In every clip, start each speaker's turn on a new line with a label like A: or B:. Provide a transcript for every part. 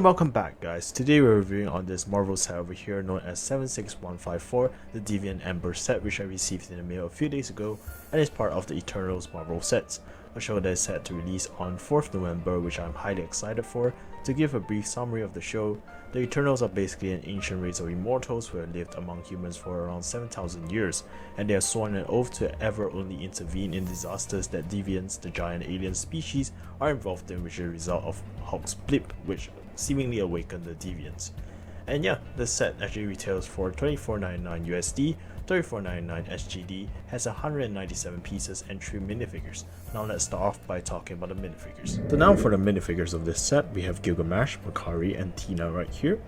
A: welcome back, guys. Today we're reviewing on this Marvel set over here known as 76154, the Deviant Ambush set, which I received in the mail a few days ago and is part of the Eternals Marvel sets, a show that is set to release on 4th November, which I'm highly excited for. To give a brief summary of the show, the Eternals are basically an ancient race of immortals who have lived among humans for around 7,000 years, and they have sworn an oath to ever only intervene in disasters that deviants, the giant alien species, are involved in, which is a result of Hulk's blip, which seemingly awakened the deviants. And yeah, the set actually retails for $24.99 USD, $34.99 SGD, has 197 pieces and 3 minifigures. Now let's start off by talking about the minifigures. So now for the minifigures of this set, we have Gilgamesh, Makkari and Thena right here.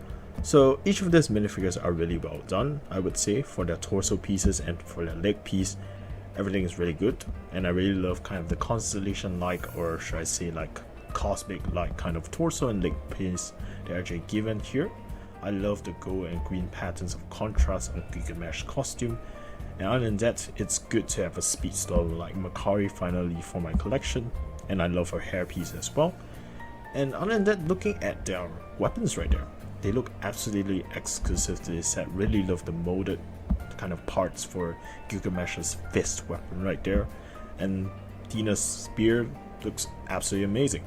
A: So each of these minifigures are really well done, I would say, for their torso pieces and for their leg piece. Everything is really good, and I really love kind of the constellation-like, or should I say like cosmic-like kind of torso and leg piece they're actually given here. I love the gold and green patterns of contrast on Gilgamesh costume, and other than that, it's good to have a speedster like Makkari finally for my collection, and I love her hairpiece as well. And other than that, looking at their weapons right there, they look absolutely exclusive to this set. Really love the molded kind of parts for Gilgamesh's fist weapon right there, and Thena's spear looks absolutely amazing.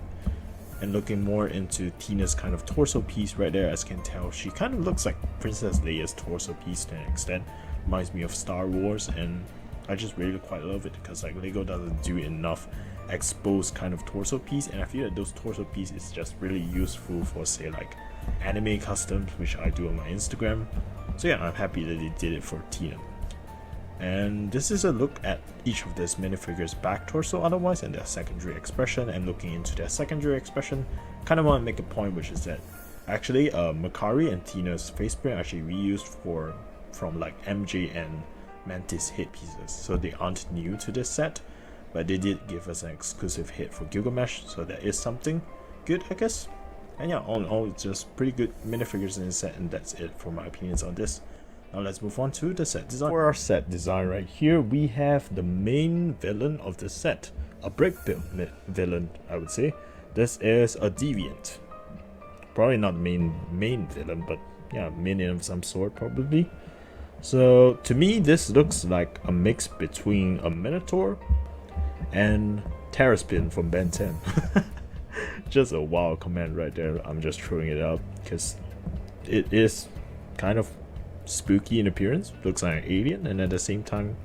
A: And looking more into Thena's kind of torso piece right there, as you can tell, she kind of looks like Princess Leia's torso piece to an extent. Reminds me of Star Wars, and I just really quite love it because like Lego doesn't do enough exposed kind of torso piece, and I feel that those torso piece is just really useful for say like anime customs, which I do on my Instagram. So yeah, I'm happy that they did it for Thena. And this is a look at each of these minifigures back torso otherwise and their secondary expression. And looking into their secondary expression, kind of want to make a point, which is that actually Makkari and Thena's face print are actually reused from like MJ and Mantis head pieces, so they aren't new to this set, but they did give us an exclusive head for Gilgamesh, so that is something good, I guess. And yeah, all in all, it's just pretty good minifigures in the set, and that's it for my opinions on this. Now let's move on to the set design. For our set design right here, we have the main villain of the set, a brick build villain, I would say. This is a deviant. Probably not main villain, but yeah, minion of some sort probably. So to me, this looks like a mix between a Minotaur and Terraspin from Ben 10. Just a wild command right there. I'm just throwing it out because it is kind of spooky in appearance, looks like an alien, and at the same time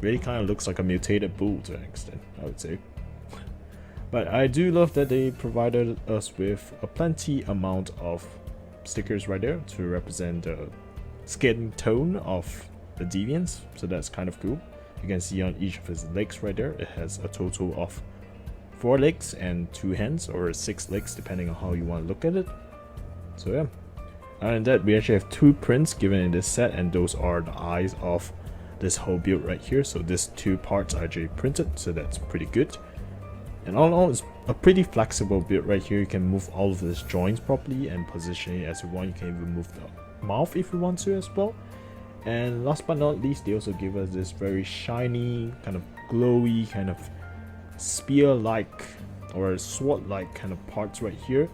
A: really kind of looks like a mutated bull to an extent, I would say. But I do love that they provided us with a plenty amount of stickers right there to represent the skin tone of the deviants, so that's kind of cool. You can see on each of his legs right there, it has a total of 4 legs and 2 hands, or 6 legs depending on how you want to look at it. So yeah. Other than that, we actually have 2 prints given in this set, and those are the eyes of this whole build right here. So these 2 parts are actually printed, so that's pretty good. And all in all, it's a pretty flexible build right here. You can move all of these joints properly and position it as you want. You can even move the mouth if you want to as well. And last but not least, they also give us this very shiny, kind of glowy, kind of spear-like or sword-like kind of parts right here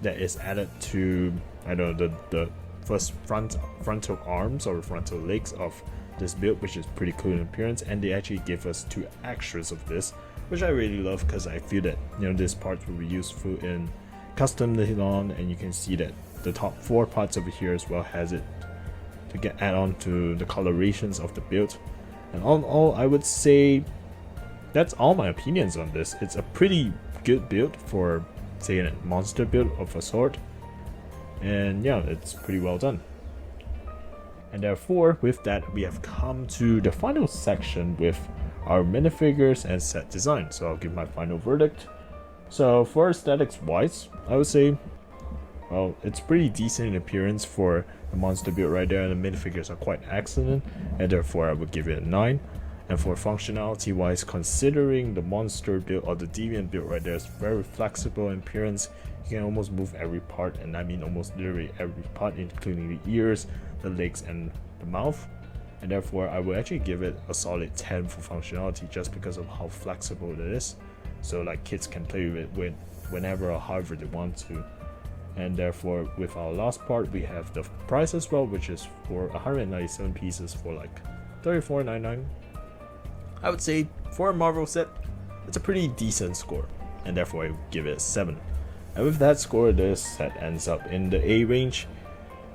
A: that is added to, I don't know, the first frontal arms or frontal legs of this build, which is pretty cool in appearance. And they actually give us 2 extras of this, which I really love because I feel that, you know, this part will be useful in custom later on. And you can see that the top 4 parts over here as well has it to get add on to the colorations of the build. And all in all, I would say that's all my opinions on this. It's a pretty good build for, say, a monster build of a sort, and yeah, it's pretty well done. And therefore, with that, we have come to the final section with our minifigures and set design. So I'll give my final verdict. So for aesthetics wise, I would say, well, it's pretty decent in appearance for the monster build right there, and the minifigures are quite excellent, and therefore I would give it a 9. And for functionality wise, considering the monster build or the deviant build right there is very flexible in appearance, you can almost move every part, and I mean almost literally every part, including the ears, the legs and the mouth. And therefore I will actually give it a solid 10 for functionality, just because of how flexible it is. So like kids can play with it whenever or however they want to. and therefore with our last part we have the price as well, which is for 197 pieces for like $34.99. I would say for a Marvel set, it's a pretty decent score, and therefore I give it a 7. And with that score, this set ends up in the A range,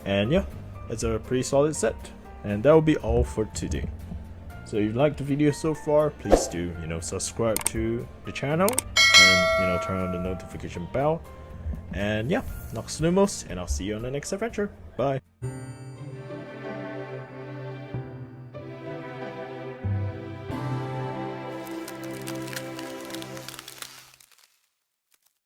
A: and yeah, it's a pretty solid set. And that will be all for today. So if you liked the video so far, please do subscribe to the channel and turn on the notification bell. And yeah, Nox Lumos, and I'll see you on the next adventure. Bye.